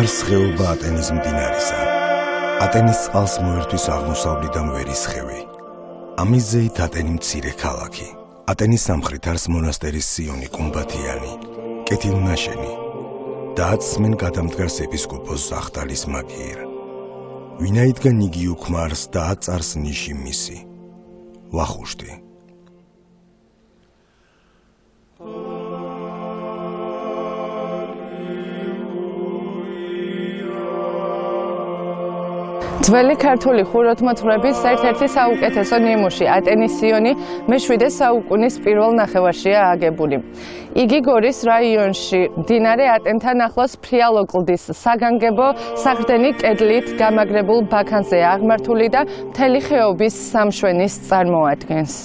არის ხეობა ატენის მდინარისა. ატენის წყალს მოერთვის აღმოსავლეთიდან ვერისხევი. ამის ზეით ატენი მცირე ქალაქი. ატენის სამხრეთ არის მონასტერის სიონი გუმბათიანი, კეთილნაშენი. დააცმენ გადამდგარს ეპისკოპოს ახტალის მაგიერ. ვინაიდან იგი უქმარს და აწარს ნიში მისი. ვახუშტი. ძველი ქართული ხუროთმოძღვრების ერთ-ერთი საუკეთესო ნიმუში ატენის სიონი მე-7 საუკუნის პირველ ნახევარშია აგებული. იგი გორის რაიონში, მდინარე ატენთან ახლოს ფრიალო კლდის საგანგებო საყრდენი კედლით გამაგრებულ ბაქანზე აღმართული და მთელი ხეობის სამშვენის წარმოადგენს.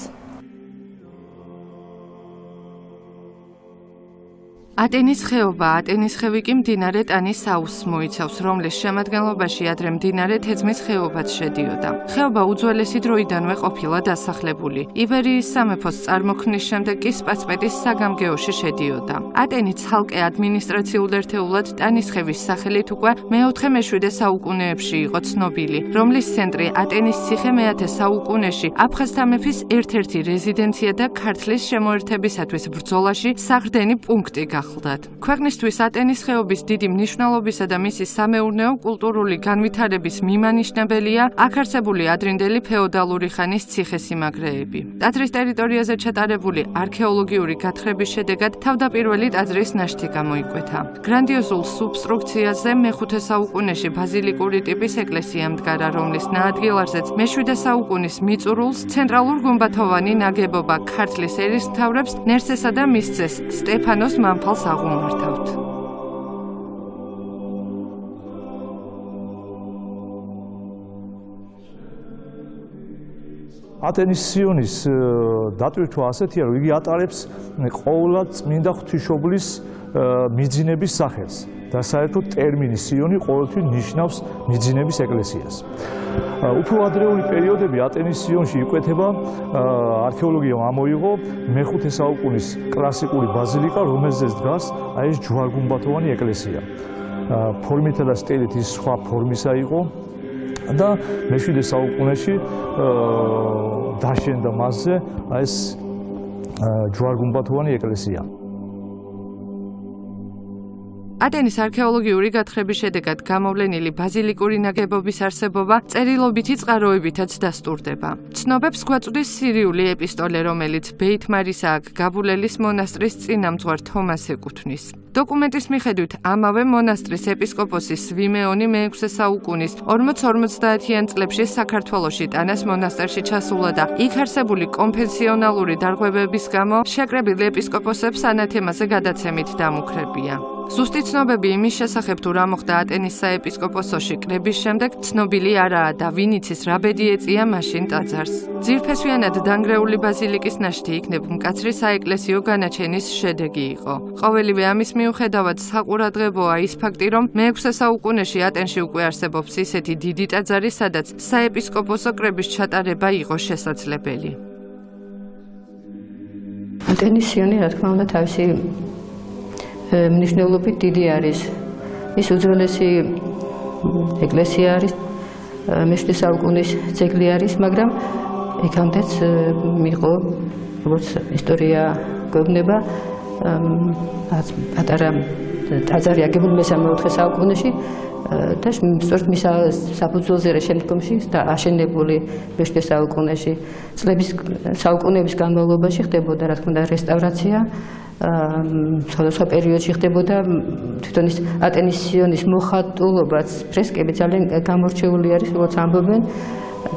ატენის ხეობა, ატენის ხევი კი მდინარე ტანის აუზს მოიცავს, რომლის შემადგენლობაში ადრე მდინარე თეძმის ხეობაც შედიოდა. ხეობა უძველესი დროიდანვე ყოფილა დასახლებული. იბერიის სამეფოს წარმოქმნის შემდეგ კი სპასპეტის საგამგეოში შედიოდა. ატენი ცალკე ადმინისტრაციულ ერთეულად ტანის ხევის სახელით უკვე მე-4-მე-7 საუკუნეებში იყო ცნობილი, რომლის ცენტრი ატენის ციხე მე-10 საუკუნეში აფხაზთა მეფის ერთ-ერთი რეზიდენცია და ქართლის შემოერთებისათვის ბრძოლაში საყრდენი პუნქტი გახდა. ქვეყნისთვის ატენის ხეობის დიდი მნიშვნელობისა და მისი სამეურნეო კულტურული განვითარების მიმანიშნებელია აქ არსებული ადრინდელი ფეოდალური ხანის ციხესიმაგრეები. ტაძრის ტერიტორიაზე ჩატარებული არქეოლოგიური გათხრების შედეგად თავდაპირველი ტაძრის ნაშთი გამოიკვეთა. გრანდიოზულ სუბსტრუქციაზე მე-5 საუკუნეში ბაზილიკური ტიპის ეკლესია მდგარა, რომლის ნაადგილარზეც მე-7 საუკუნის მიწურულს ცენტრალურ გუმბათოვანი ნაგებობა ქართლის ერისმთავრებს ნერსესა და მის ძეს სტეფანოს მამფალს აღუმართავთ. ატენის სიონის დატვირთვა ასეთია, რომ იგი ატარებს ყოვლად წმინდა ღვთისმშობლის მიძინების სახელს და საერთოდ ტერმინი სიონი ყოველთვის ნიშნავს მიძინების ეკლესიას. უფრო ადრეული პერიოდები ატენის სიონში იკვეთება არქეოლოგიამ ამოიღო მე-5 საუკუნის კლასიკური ბაზილიკა, რომელზეც დგას აი ეს ჯვარგუმბათოვანი ეკლესია. ფორმითა და სტილით ის სხვა ფორმისა იყო და მე-7 საუკუნეში დაშენდა მასზე აი ეს ჯვარგუმბათოვანი ეკლესია. ატენის არქეოლოგიური გათხრების შედეგად გამოვლენილი ბაზილიკური ნაგებობის არსებობა წერილობითი წყაროებითაც დასტურდება. ცნობებს გვაწვდის სირიული ეპისტოლე, რომელიც ბეითმარისა აქ გაბულელის მონასტრის წინამძღვარ თომას ეკუთვნის. დოკუმენტის მიხედვით ამავე მონასტრის ეპისკოპოსი სვიმეონი მე-6 საუკუნის 40-50-იან წლებში საქართველოში ტანას მონასტერში ჩასულა და იქ არსებული კონფესიონალური დარღვევების გამო შეკრებილ ეპისკოპოსებს ანათემაზე გადაცემით დამუქრებია. ზუსტი ცნობები იმის შესახებ თუ რა მოხდა ატენის საეპისკოპოსოში კრების შემდეგ ცნობილი არაა და ვინ იცის რა ბედი ეწია მაშინ ტაძარს. ძირფესვიანად დანგრეული ბაზილიკის ნაშთი იქნებ მკაცრი საეკლესიო განაჩენის შედეგი იყო. ყოველივე ამის მიუხედავად საყურადღებოა ის ფაქტი, რომ მე-6 საუკუნეში ატენში უკვე არსებობს ისეთი დიდი ტაძარი, სადაც საეპისკოპოსო კრების ჩატარება იყო შესაძლებელი. ატენის სიონი, რა თქმა უნდა, თავისი მნიშვნელობით დიდი არის. ის უძველესი ეკლესია არის, მე-7 საუკუნის ძეგლი არის, მაგრამ იქამდეც იყო, როგორც ისტორია გვევნება, პატარა ტაძარი აგებული მე-3-4 საუკუნეში და სწორედ მის საფუძველზე შემდგომში და აშენებული მე-7 საუკუნეში წლების საუკუნეების განმავლობაში ხდებოდა, რა თქმა უნდა, რესტავრაცია. სხვადასხვა პერიოდში ხდებოდა თვითონ ის ატენის სიონის მოხატულობაც, ფრესკები ძალიან გამორჩეული არის, როგორც ამბობენ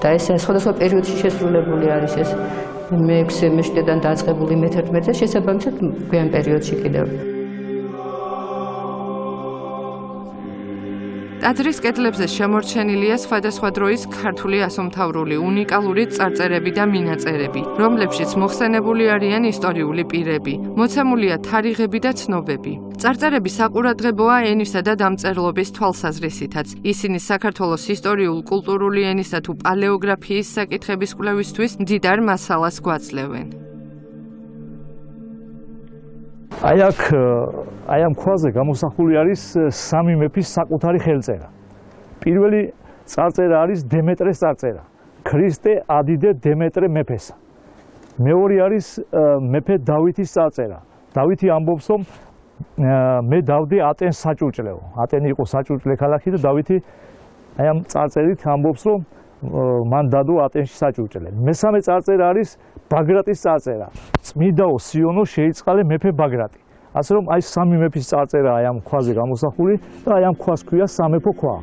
და ეს სხვადასხვა პერიოდში შესრულებული არის ეს მე-6-მე-7-დან დაწყებული მე-11 და შესაბამისად გვიან პერიოდში კიდევ. ტაძრის კედლებზე შემორჩენილია სხვადასხვა დროის ქართული ასომთავრული უნიკალური წარწერები და მინაწერები, რომლებშიც მოხსენებული არიან ისტორიული პირები. მოცემულია თარიღები და ცნობები. წარწერები საყურადღებოა ენისა და დამწერლობის თვალსაზრისითაც. ისინი საქართველოს ისტორიულ-კულტურული ენისა თუ პალეოგრაფიის საკითხების კვლევისთვის მდიდარ მასალას გვაძლევენ. აი ამ ქვაზე გამოსახული არის სამი მეფის საკუთარი ხელწერა. პირველი წარწერა არის დემეტრეს წარწერა. ქრისტე ადიდე დემეტრე მეფესა. მეორე არის მეფე დავითის წარწერა. დავითი ამბობს, რომ მე დავდე ატენს საჭურჭლეო. ატენი იყო საჭურჭლე ქალაქი და დავითი აი ამ წარწერით ამბობს, რომ მან დადო ატენში საჭურჭლე. მესამე წარწერა არის ბაგრატის წარწერა. წმიდაო სიონო შეიწყალე მეფე ბაგრატი. ასე რომ აი სამი მეფის წარწერა აი ამ ქვაზე გამოსახული და აი ამ ქვას ქვია სამეფო ქვა.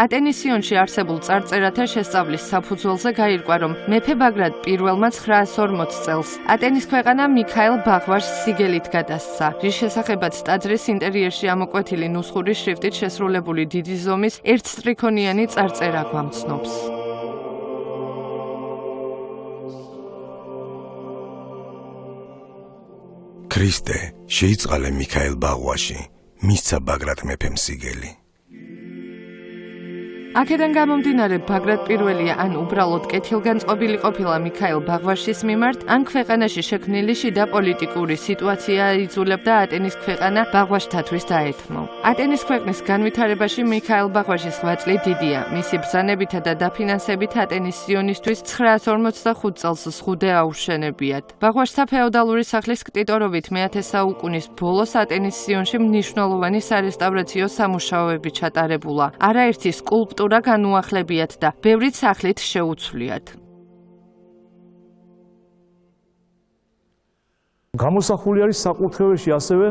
ატენის სიონში არსებულ წარწერათა შესწავლის საფუძველზე გაირკვა, რომ მეფე ბაგრატ პირველმა 940 წელს ატენის ქვეყანა მიქაელ ბაღვაშს სიგელით გადასცა, რის შესახებაც ტაძრის ინტერიერში ამოკვეთილი ნუსხური შრიფტით შესრულებული დიდი ზომის ერთსტრიქონიანი წარწერა გვამცნობს. ქრისტე შეიწყალე მიქაელ ბაღვაში, მისცა ბაგრატ მეფემ სიგელი. აქედან გამომდინარე ბაგრატ პირველია ან უბრალოდ კეთილგანწყობილი ყოფილა მიქაელ ბაღვაშის მიმართ, ან ქვეყანაში შექმნილი შიდა პოლიტიკური სიტუაცია იძულებდა ატენის ქვეყანა ბაღვაშთათვის დაეთმო. ატენის ქვეყნის განვითარებაში მიქაელ ბაღვაშის ღვაწლი დიდია. მისი ბრძანებითა და დაფინანსებით ატენის სიონისთვის 945 წელს ზღუდე აუშენებიათ. ბაღვაშთა ფეოდალური სახლის ქტიტორობით მე-10 საუკუნის ბოლოს ატენის სიონში მნიშვნელოვანი სარესტავრაციო სამუშაოები ჩატარებულა. არაერთი სკულპტურა განუახლებიათ და ბევრიც სახლით შეუცვლიათ. გამოსახული არის საკურთხეველში ასევე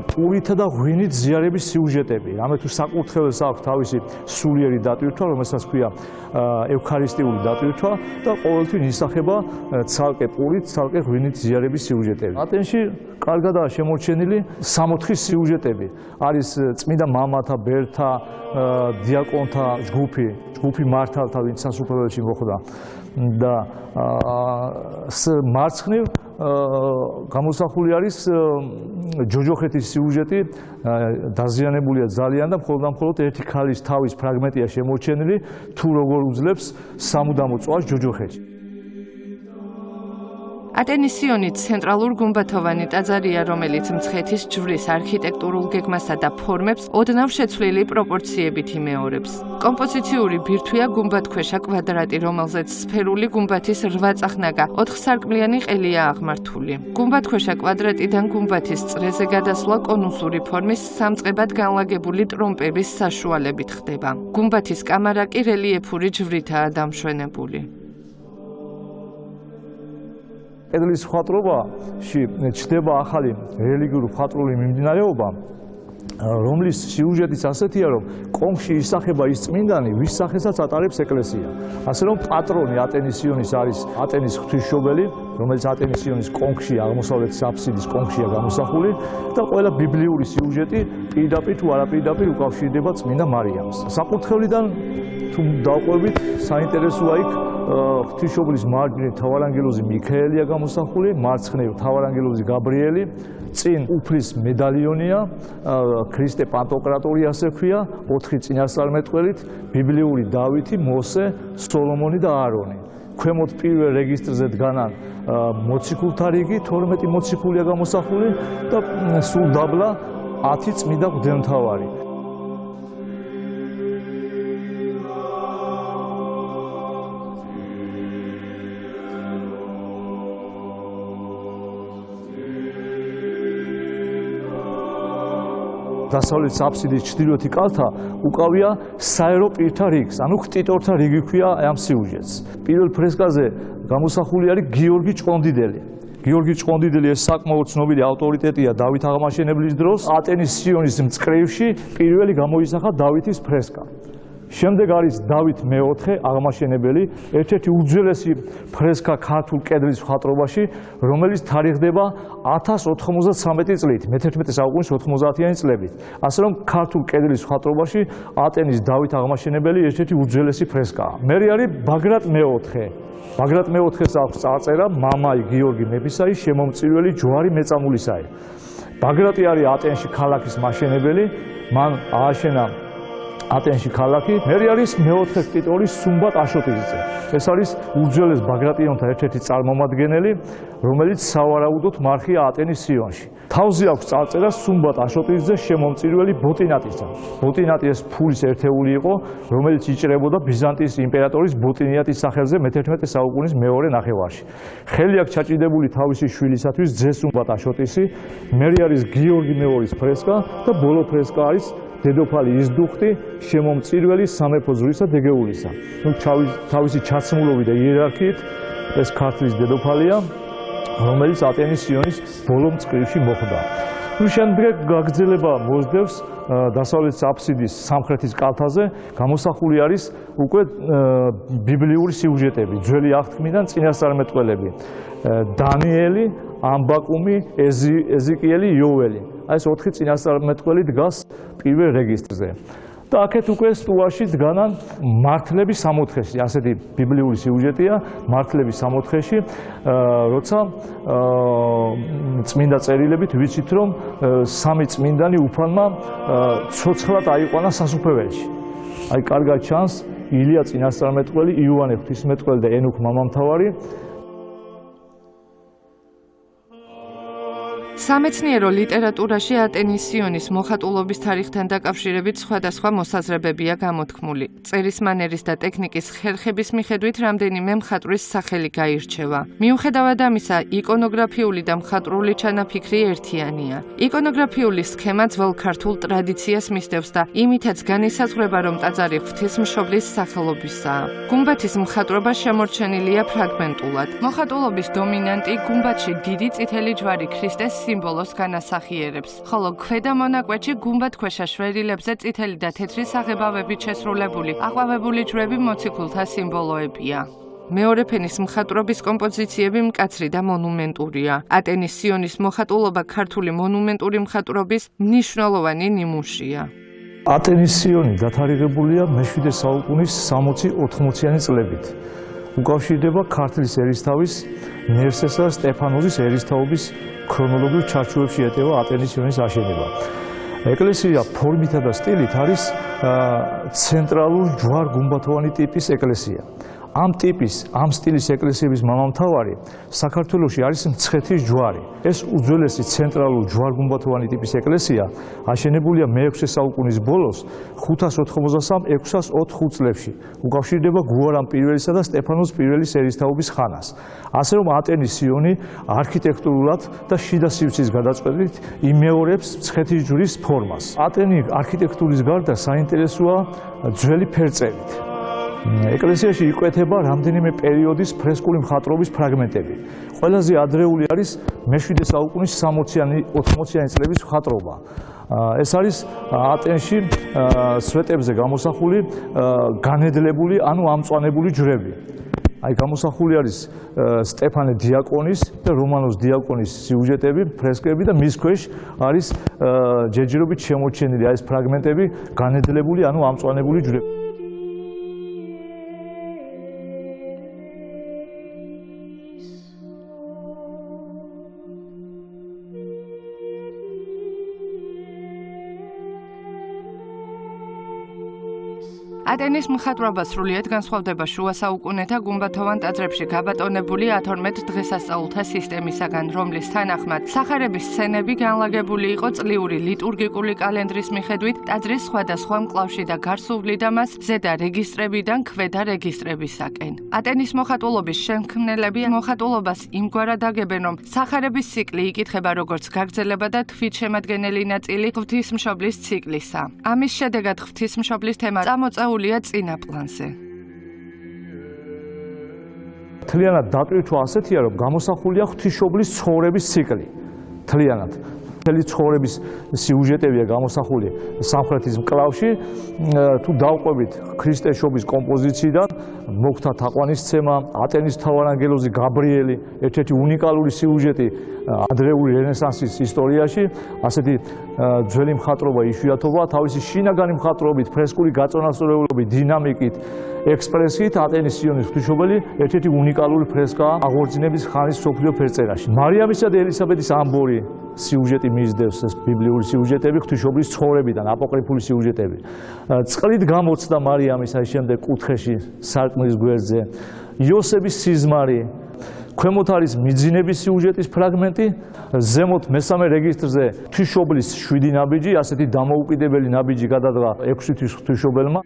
პურითა და ღვინით ზიარების სიუჟეტები. რამე თუ საკურთხეველს აქვს თავისი სულიერი დატვირთვა, რომელსაც ქვია ევქარისტიული დატვირთვა და ყოველთვის ისახება ცალკე პურით, ცალკე ღვინით ზიარების სიუჟეტები. ატენში კარგადაა შემორჩენილი 64 სიუჟეტები. არის წმინდა მამათა, ბერთა, დიაკონთა ჯგუფი მართალთა, ვინც სასუფეველში მოხვდა და მარცხნივ გამოსახული არის ჯოჯოხეთის სიუჟეტი, დაზიანებულია ძალიან და მხოლოდ ერთი ქალის თავის ფრაგმენტია შემორჩენილი, თუ როგორ უძლებს სამუდამო წვას ჯოჯოხეთში. ატენის სიონი ცენტრალურ გუმბათოვანი ტაძარია, რომელიც მცხეთის ჯვრის არქიტექტურულ გეგმასა და ფორმებს ოდნავ შეცვლილი პროპორციებით იმეორებს. კომპოზიციური ბირთვია გუმბათქვეშა კვადრატი, რომელზეც სფერული გუმბათის 8 წახნაგა 4 სარკმლიანი ყელია აღმართული. გუმბათქვეშა კვადრატიდან გუმბათის წრეზე გადასვლა კონუსური ფორმის სამწყებად განლაგებული ტრომპების საშუალებით ხდება. გუმბათის კამარა კი რელიეფური ჯვრითაა დამშვენებული. კედლის მხატვრობაში ჩნდება ახალი რელიგიური მხატვრული მიმდინარეობა, რომლის სიუჟეტიც ასეთია, რომ კონქში ისახება ის წმინდანი, ვის სახელსაც ატარებს ეკლესია. ასე რომ პატრონი ატენის სიონის არის ატენის ღვთისმშობელი, რომელიც ატენის სიონის კონქში, აღმოსავლეთის აფსიდის კონქშია გამოსახული და ყველა ბიბლიური სიუჟეტი პირდაპირ თუ არაპირდაპირ უკავშირდება წმინდა მარიამს. საკურთხევლიდან თუ დავყვებით, საინტერესოა იქ ღვთისმშობლის მარჯვნივ მთავარანგელოზი მიქაელია გამოსახული, მარცხნივ მთავარანგელოზი გაბრიელი, წინ უფლის მედალიონია, ქრისტე პანტოკრატორი ასე ქვია, 4 წინასწარმეტყველით, ბიბლიური დავითი, მოსე, სოლომონი და აარონი. ქვემოთ პირველ რეგისტრზე დგანან მოციქულთა რიგი, 12 მოციქულია გამოსახული და სულ დაბლა 10 წმინდა მღვდელმთავარი. დასავლეთის აფსიდის ჩრდილოეთი კალთა უკავია საერო პირთა რიგს, ანუ ქტიტორთა რიგი ქვია ამ სიუჟეტს. პირველ ფრესკაზე გამოსახული არის გიორგი ჭყონდიდელი. გიორგი ჭყონდიდელი ეს საკმაოდ ცნობილი ავტორიტეტია დავით აღმაშენებლის დროს. ატენის სიონის მწკრივში პირველი გამოისახა დავითის ფრესკა. შემდეგ არის დავით მეოთხე აღმაშენებელი, ერთ-ერთი უძველესი ფრესკა ქართულ კედლის მხატვრობაში, რომელიც თარიღდება 1093 წლით, მე-11 საუკუნის 90-იანი წლებით. ასე რომ ქართულ კედლის მხატვრობაში ატენის დავით აღმაშენებელი ერთ-ერთი უძველესი ფრესკაა. მერე არის ბაგრატ მეოთხე. ბაგრატ მეოთხეს აქვს წარწერა მამაი გიორგი მეფისაი, შემომწირველი ჯვარი მეწამულისაი. ბაგრატი არის ატენში ქალაქის მაშენებელი, მან ააშენა ატენში ქალაქი. მერე არის მეოთხე ტიტული სუმბატ აშოტიძე. ეს არის უძველეს ბაგრატიონთა ერთ-ერთი წარმომადგენელი, რომელიც სავარაუდოდ მარხია ატენის სიონში. თავზე აქვს წარწერა სუმბატ აშოტიძეს შემომწირველი ბოტინატისა. ბოტინატი ეს ფულის ერთეული იყო, რომელიც იჭრებოდა ბიზანტიის იმპერატორის ბოტინიატის სახელზე მე-11 საუკუნის მეორე ნახევარში. ხელი აქვს ჩაჭიდებული თავისი შვილისათვის ძე სუმბატ აშოტისი, მერე არის გიორგი მეორის ფრესკა და ბოლო ფრესკა არის დედოფალი იზდუხტი, შემომწირველი სამეფო ზღვრისა დეგეულისა. თავისი ჩაცმულობით და იერარქიით ეს ქართლის დედოფალია, რომელიც ატენის სიონის ბოლო მწკრივში მოხვდა. შემდეგ გაგრძელება მოსდევს დასავლეთის აფსიდის სამხრეთის კალთაზე, გამოსახული არის უკვე ბიბლიური სიუჟეტები, ძველი აღთქმიდან წინასწარმეტყველები. დანიელი, ამბაკუმი, ეზიკიელი, იოველი. ეს 4 წინასწარმეტყველი დგას პირველ რეგისტრზე. და აქეთ უკვე სტუაში დგანან მართლების სამოთხეში, ასეთი ბიბლიური სიუჟეტია, მართლების სამოთხეში, როცა წმინდა წერილებით ვიცით, რომ სამი წმინდანი უფალმა ცოცხლად აიყვანა სასუფეველში. აი კარგად ჩანს ილია წინასწარმეტყველი, იოანე ღვთისმეტყველი და ენუქ მამამთავარი. სამეცნიერო ლიტერატურაში ატენის სიონის მოხატულობის თარიღთან დაკავშირებით სხვადასხვა მოსაზრებებია გამოთქმული. წერის მანერის და ტექნიკის ხერხების მიხედვით რამდენიმე მხატვრის სახელი გაირჩევა. მიუხედავად ამისა, იკონოგრაფიული და მხატვრული ჩანაფიქრი ერთიანია. იკონოგრაფიული სქემა ძველ ქართულ ტრადიციას მისდევს და იმითაც განისაზღვრება, რომ ტაძარი ღვთისმშობლის სახელობისაა. გუმბათის მხატვრობა შემორჩენილია ფრაგმენტულად. მოხატულობის დომინანტი გუმბათში დიდი წითელი ჯვარი ქრისტეს სიმბოლოს განასახიერებს, ხოლო ქვედა მონაკვეთში გუმბათქვეშა შვერილებზე წითელი და თეთრი საღებავებით შესრულებული აყვავებული ჯვრები მოციქულთა სიმბოლოებია. მეორე ფენის მხატვრობის კომპოზიციები მკაცრი და მონუმენტურია. ატენის სიონის მოხატულობა ქართული მონუმენტური მხატვრობის მნიშვნელოვანი ნიმუშია. ატენის სიონი დათარიღებულია მე-7 საუკუნის 60-80-იანი წლებით. უკავშირდება ქართლის ერისთავის ნერსესა სტეფანოზის ერისთავობის ქრონოლოგიურ ჩარჩოებში ეტევა ატენის სიონის აშენება. ეკლესია ფორმითა და სტილით არის ცენტრალურ ჯვარ-გუმბათოვანი ტიპის ეკლესია. ამ სტილის ეკლესიების მამამთავარი საქართველოში არის მცხეთის ჯვარი. ეს უძველესი ცენტრალურ ჯვარ-გუმბათოვანი ტიპის ეკლესია აშენებულია მე-6 საუკუნის ბოლოს 593-604 წლებში. უკავშირდება გუარამ პირველისა და სტეფანოს პირველის ერისთავობის ხანას. ასე რომ ატენის სიონი არქიტექტურულად და შიდა სივრცის გადაწყვეტით იმეორებს მცხეთის ჯვრის ფორმას. ატენი არქიტექტურის გარდა საინტერესოა ძველი ფერწერით. ეკლესიაში იკვეთება რამდენიმე პერიოდის ფრესკული მხატვრობის ფრაგმენტები. ყველაზე ადრეული არის მე-7 საუკუნის 60-80-იანი წლების მხატვრობა. ეს არის ატენში სვეტებზე გამოსახული განედლებული, ანუ ამწვანებული ჯვრები. აი გამოსახული არის სტეფანე დიაკონის და რომანოს დიაკონის სიუჟეტები, ფრესკები და მის ქვეშ არის ჯერჯერობით შემორჩენილი ეს ფრაგმენტები, განედლებული, ანუ ამწვანებული ჯვრები. ატენის მხატვრობა სრულიად განსხვავდება შუა საუკუნეთა გუმბათოვან ტაძრებში გაბატონებული 12 დღესასწაულთა სისტემისაგან, რომლის თანახმად სახარების სცენები განლაგებული იყო წლიური ლიტურგიკული კალენდრის მიხედვით ტაძრის სხვადასხვა მკლავში და გარსუვლიდა მას ზედა რეგისტრებიდან ქვედა რეგისტრებისაკენ. ატენის მოხატულობის შემქმნელები მოხატულობას იმგვარად აგებენ, რომ სახარების ციკლი იკითხება როგორც გაგრძელება და თვითშემადგენელი ნაწილი ღვთისმშობლის ციკლისა. ამის შედეგად ღვთისმშობლის თემა წამოწეულია წინა პლანზე. მთლიანად დატვირთვა ასეთია, რომ გამოსახულია ღვთისმშობლის ცხოვრების ციკლი. მთლიანად მთელი ცხოვრების სიუჟეტებია გამოსახული სამხრეთის მკლავში. თუ დავყვებით ქრისტეს შობის კომპოზიციიდან, მოგვთა თაყვანისცემა, ატენის მთავარანგელოზი გაბრიელი, ერთ-ერთი უნიკალური სიუჟეტი ადრეული რენესანსის ისტორიაში ასეთი ძველი მხატვრობა იშვიათობა თავისი შინაგანი მხატვრობით, ფრესკული გაწონასწორებლობით, დინამიკით, ექსპრესიით ატენის სიონის ღვთისმშობელი ერთ-ერთი უნიკალური ფრესკაა აღორძინების ხანის მსოფლიო ფერწერაში. მარიამისა და ელისაბედის ამბორი სიუჟეტი მისდევს, ეს ბიბლიური სიუჟეტები, ღვთისმშობლის ცხოვრებიდან, აპოკრიფული სიუჟეტები. წყლით გამოცდა მარიამის აი შემდეგ კუთხეში სარკმლის გვერდზე, იოსების სიზმარი, ქვემოთ არის მიძინების სიუჟეტის ფრაგმენტი, ზემოთ მესამე რეგისტრზე ღვთისმშობლის 7 ნაბიჯი, ასეთი დამოუკიდებელი ნაბიჯი გადადგა 6 თვის ღვთისმშობელმა.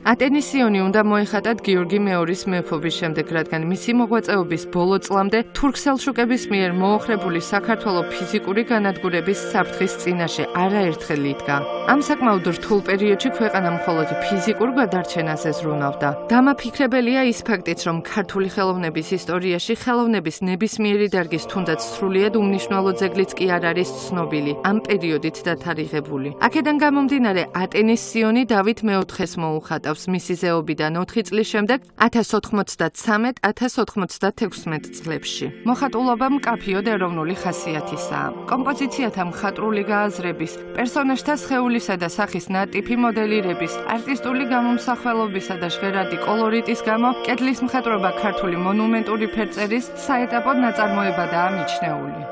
ატენის სიონი უნდა მოეხატათ გიორგი მეორის მეფობის შემდეგ, რადგან მისი მოღვაწეობის ბოლო წლამდე თურქ-სელჩუკების მიერ მოოხრებული საქართველოს ფიზიკური განადგურების საფრთხის წინაშე არაერთხელ იდგა. ამ საკმაოდ რთულ პერიოდში ქვეყანა მხოლოდ ფიზიკურ გადარჩენაზე ზრუნავდა. დამაფიქრებელია ის ფაქტიც, რომ ქართული ხელოვნების ისტორიაში ხელოვნების ნებისმიერი დარგის თუნდაც სრულიად უმნიშვნელო ძეგლიც კი არ არის ცნობილი, ამ პერიოდით დათარიღებული. აქედან გამომდინარე, ატენის სიონი დავით მეოთხეს მოუხატავს მისი ზეობიდან 4 წლის შემდეგ 1093-1096 წლებში. მოხატულობა მკაფიოდ ეროვნული ხასიათისაა. კომპოზიციათა მხატვრული გააზრების, პერსონაჟთა სხეულისა და სახის ნატიფი მოდელირების, არტისტული გამომსახველობისა და ჟღერადი კოლორიტის გამო კედლის მხატვრობა ქართული მონუმენტური ფერწერის საეტაპო ნაწარმოებადაა მიჩნეული.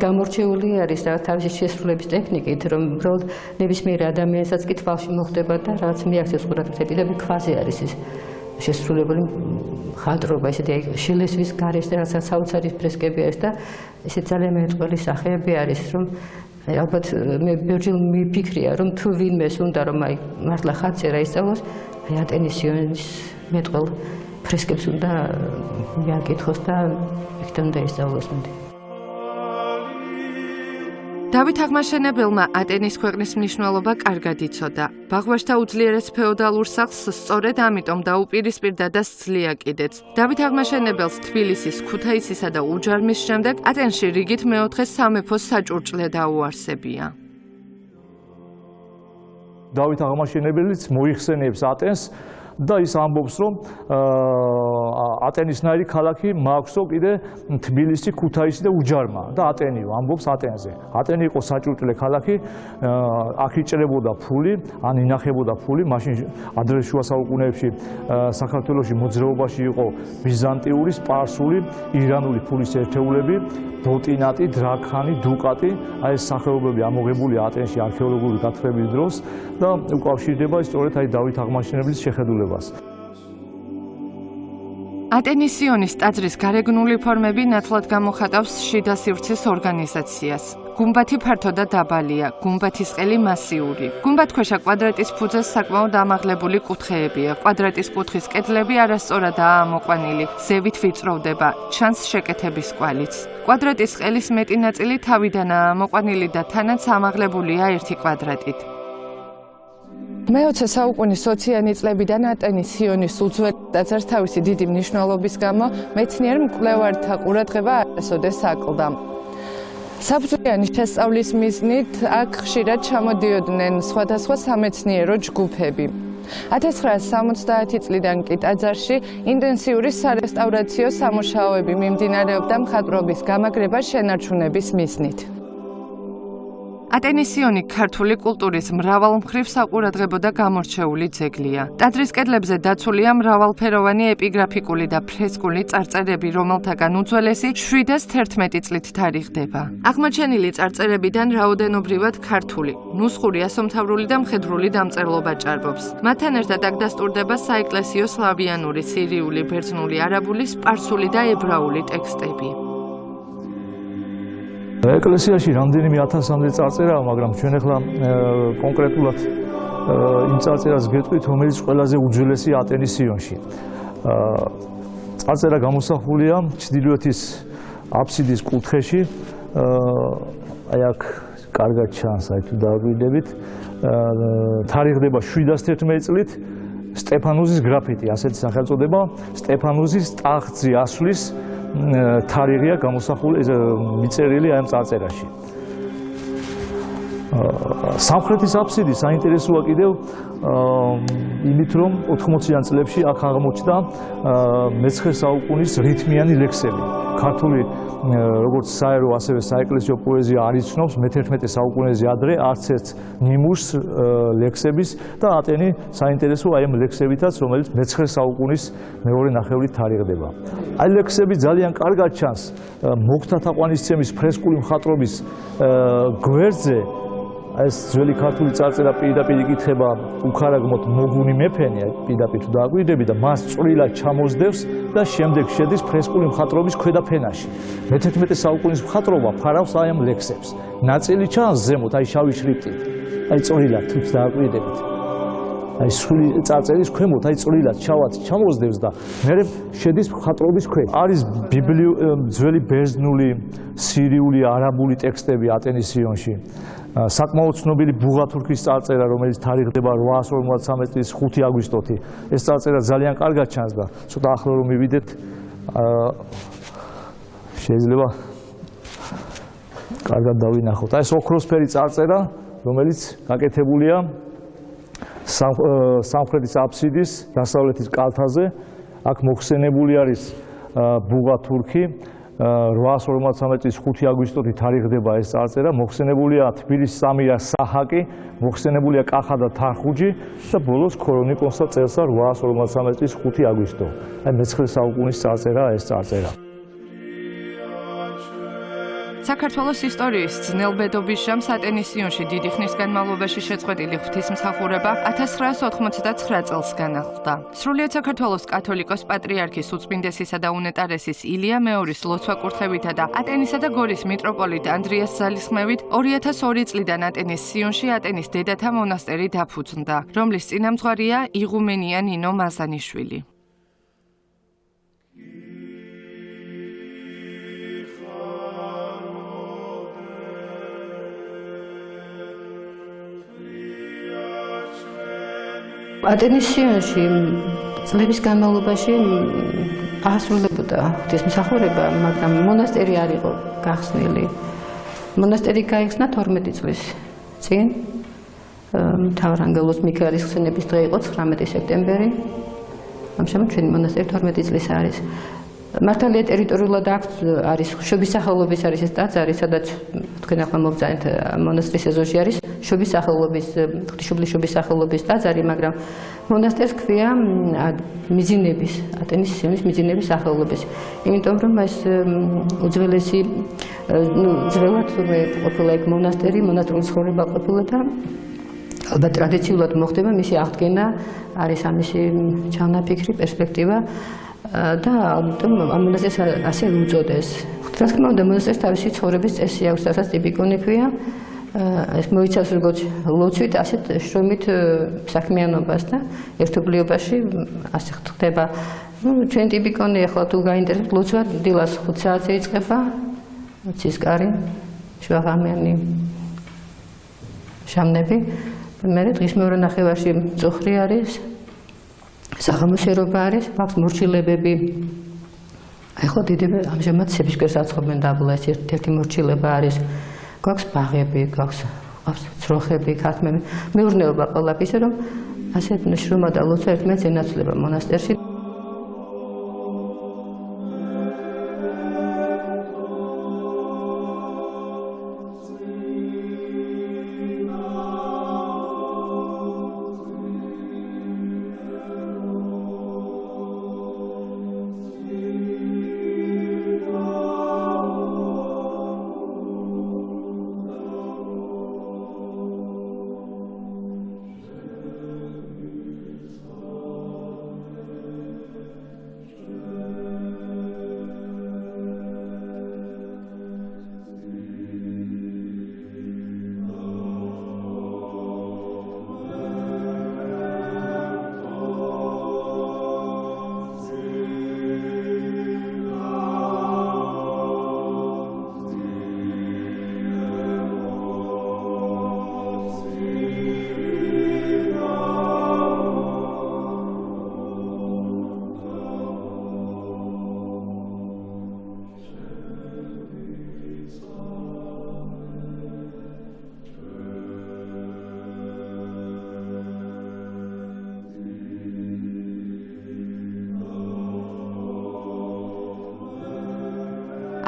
გამორჩეული არის თავისი შესრულების ტექნიკით, რომ უბრალოდ ნებისმიერ ადამიანსაც კი თვალში მოხდება და რაც მიაქცევს ყურადღებას და ქვაზე არის ეს შესრულებული მხატვრობა, ესეთი შელესვის გარეშე და რასაც საოცარი ფრესკები არის და ესეთ ძალიან მეტყველი სახეები არის, რომ ალბათ მე ბევრჯერ მიფიქრია, რომ თუ ვინმეს უნდა რომ აი მართლა ხატწერა ისწავლოს, აი ატენის სიონის მეტყველ ფრესკებს უნდა მიაკითხოს და იქიდან უნდა ისწავლოს მეტი. დავით აღმაშენებელმა ატენის ქვეყნის მნიშვნელობა კარგად იცოდა. ბაღვაშთა უძლიერეს ფეოდალურ სახლს სწორედ ამიტომ დაუპირისპირდა და სძლია კიდეც. დავით აღმაშენებელს თბილისის, ქუთაისისა და უჯარმის შემდეგ ატენში რიგით მეოთხე სამეფოს საჭურჭლე დაუარსებია. დავით აღმაშენებელიც მოიხსენიებს ატენს და ის ამბობს, რომ ატენისნაირი ქალაქი მააქვსო კიდე თბილისი, ქუთაისი და უჯარმა და ატენი ამბობს ატენზე. ატენი იყო საჭურჭლე ქალაქი, აქ იჭრებოდა ფული, ან ინახებოდა ფული, მაშინ ადრე შუა საუკუნეებში საქართველოში მოძრაობაში იყო ბიზანტიური, სპარსული, ირანული ფულის ერთეულები, ბოტინატი, დრაქანი, დუკატი, აი ეს სახეობები ამოღებულია ატენში არქეოლოგიური გათხრების დროს და უკავშირდება სწორედ აი დავით აღმაშენებლის შეხედულებას. ატენის სიონის ტაძრის გარეგნული ფორმები ნათლად გამოხატავს შიდა სივრცის ორგანიზაციას. გუმბათი ფართო და დაბალია, გუმბათის ყელი მასიური. გუმბათქვეშა კვადრატის ფუძეს საკმაოდ ამაღლებული კუთხეებია. კვადრატის კუთხის კედლები არასწორადაა ამოყვანილი, ზევით ვიწროვდება, ჩანს შეკეთების კვალიც. კვადრატის ყელის მეტი ნაწილი თავიდანაა ამოყვანილი და თანაც ამაღლებულია 1 კვადრატით. მე-20 საუკუნის 20-იანი წლებიდან ატენის სიონის უძველეს ტაძარს თავისი დიდი მნიშვნელობის გამო მეცნიერ მკვლევართა ყურადღება არასოდეს აკლდა. საბრძოლიანი შესწავლის მიზნით აქ ხშირად ჩამოდიოდნენ სხვადასხვა სამეცნიერო ჯგუფები. 1970 წლიდან კი ტაძარში ინტენსიური სარესტავრაციო სამუშაოები მიმდინარეობდა მხატვრობის გამაგრება შენარჩუნების მიზნით. ატენის სიონი ქართული კულტურის მრავალმხრივ საყურადღებო და გამორჩეული ძეგლია. ტაძრის კედლებზე დაცულია მრავალფეროვანი ეპიგრაფიკული და ფრესკული წარწერები, რომელთაგან უძველესი 711 წლით თარიღდება. აღმოჩენილი წარწერებიდან რაოდენობრივად ქართული, ნუსხური, ასომთავრული და მხედრული დამწერლობა ჭარბობს. მათთან ერთად აქ დასტურდება საეკლესიო სლავიანური, სირიული, ბერძნული, არაბული, სპარსული და ებრაული ტექსტები. ეკლესიაში რამდენიმე ათასამდე წარწერაა, მაგრამ ჩვენ ახლა კონკრეტულად იმ წარწერას გეტყვით, რომელიც ყველაზე უძველესია ატენის სიონში. წარწერა გამოსახულია ჩრდილოეთის აფსიდის კუთხეში. აი აქ კარგად ჩანს, აი თუ დაგვიდებით, თარიღდება 711 წლით სტეფანოზის გრაფიტი, ასეთი სახელწოდება, სტეფანოზის ტახტზე ასვლის თარიღია გამოსახული, მიწერილი აი ამ წარწერაში. სამხრეთის აფსიდი საინტერესოა კიდევ იმით, რომ 80-იან წლებში აქ აღმოჩნდა მე-9 საუკუნის რითმიანი ლექსები. ქართული როგორც საერო, ასევე საეკლესიო პოეზია არ იცნობს მე-11 საუკუნეზე ადრე არც ერთ ნიმუშს ლექსების და ატენი საინტერესოა აი ამ ლექსებითაც, რომელიც მე-9 საუკუნის მეორე ნახევრით თარიღდება. აი ლექსები ძალიან კარგად ჩანს მოგვთა თაყვანისცემის ფრესკული მხატვრობის გვერდზე. ეს ძველი ქართული წარწერა პირდაპირ იკითხება უქარაგმოთ მოგუნი მეფენი, პირდაპირ თუ დააკვირდები და მას წვრილად ჩამოსდევს და შემდეგ შედის ფრესკული მხატვრობის ქვედა ფენაში. მე-11 საუკუნის მხატვრობა ფარავს აი ამ ლექსებს. ნაწილი ჩანს ზემოთ, აი შავი შრიფტით, აი წვრილად თუ დააკვირდებით. აი სრული წარწერის ქვემოთ, აი წვრილად შავად ჩამოსდევს და მერე შედის მხატვრობის ქვეშ. არის ძველი ბერძნული, სირიული, არაბული ტექსტები ატენის სიონში. საკმაოდ ცნობილი ბუღათურქის წარწერა, რომელიც თარიღდება 853 წლის 5 აგვისტოთი. ეს წარწერა ძალიან კარგად ჩანს და ცოტა ახლო რომ მივიდეთ, შეიძლება კარგად დავინახოთ. ეს ოქროსფერი წარწერა, რომელიც გაკეთებულია სამხრეთის აფსიდის დასავლეთის კალთაზე. აქ მოხსენებული არის ბუღათურქი. 853 წლის 5 აგვისტოთი თარიღდება ეს წარწერა. მოხსენებულია თბილისის სამირა საჰაკი, მოხსენებულია კახა და თარხუჯი და ბოლოს ქრონიკოსა წელსა 853 წლის 5 აგვისტო. აი მე-9 საუკუნის წარწერაა ეს წარწერა. საქართველოს ისტორიის ძნელბედობის ჟამს ატენის სიონში დიდი ხნის განმავლობაში შეწყვეტილი ღვთისმსახურება 1999 წელს განახლდა. სრულიად საქართველოს კათოლიკოს პატრიარქის უწმინდესისა და უნეტარესის ილია მეორის ლოცვა-კურთხევითა და ატენისა და გორის მიტროპოლიტ ანდრიას ძალისხმევით 2002 წლიდან ატენის სიონში ატენის დედათა მონასტერი დაფუძნდა, რომლის წინამძღვარია იღუმენია ნინო მაზანიშვილი. ატენის სიონში წლების განმავლობაში აღსრულებოდა ღვთისმსახურება, მაგრამ მონასტერი არ იყო გახსნილი. მონასტერი გაიხსნა 12 წლის წინ. მთავარანგელოზ მიქაელის ხსენების დღე იყო 19 სექტემბერი. ამჟამად ჩვენი მონასტერი 12 წლის არის. მართალია ტერიტორიულად არის შობის სახელობის არის ეს ტაძარი, სადაც თქვენ ახლა მოგზაინთ მონასტრის ეზოში არის შობის სახელობის, ღვთისმშობლის შობის სახელობის ტაძარი, მაგრამ მონასტერს ქვია მიძინების, ატენის სიონის მიძინების სახელობის. იმიტომ რომ ეს უძველესი, ძველად ყოფილა იქ მონასტერი, მონასტრული ცხოვრება ყოფილა და ალბათ ტრადიციულად მოხდება მისი აღდგენა, არის ამისი ჩანაფიქრი, პერსპექტივა. და ამიტომ ამ მონასტერს ასე უწოდეს. რა თქმა უნდა, მონასტერს თავისი ცხოვრების წესი აქვს, რასაც ტიპიკონი ქვია. ეს მოიცავს როგორც ლოცვით, ასეთ შრომით საქმიანობას და ერთობლიობაში ასე ხდება. ჩვენ ტიპიკონი ახლა თუ გაინტერესებთ ლოცვა, დილას 5 საათზე იწყება, ცისკარი, შუაღამიანი შამნები, მერე დღის მეორე ნახევარში წუხრი არის. საღამოსერობა არის, მაქვს მორჩილებები. აი ხო დიდები ამჟამად სეფისკვერს აწყობენ დაბლა, ეს ერთ-ერთი მორჩილება არის. გვაქვს ბაღები, გვაქვს ძროხები, ქათმები. მეურნეობა ყველაფერი, ისე რომ ასეთ შრომა და ლოცვა ერთმანეთს ენაცვლება მონასტერში.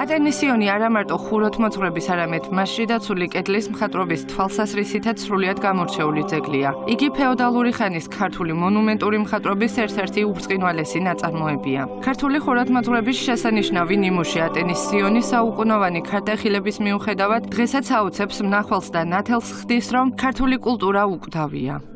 ატენის სიონი არა მარტო ხუროთმოძღვრების, არამედ მასში დაცული კედლის მხატვრობის თვალსაზრისითაც სრულიად გამორჩეული ძეგლია. იგი ფეოდალური ხანის ქართული მონუმენტური მხატვრობის ერთ-ერთი უბრწყინვალესი ნაწარმოებია. ქართული ხუროთმოძღვრების შესანიშნავი ნიმუში ატენის სიონი საუკუნოვანი ქართეხილების მიუხედავად დღესაც აუცებს მნახველს და ნათელს ხდის, რომ ქართული კულტურა უკვდავია.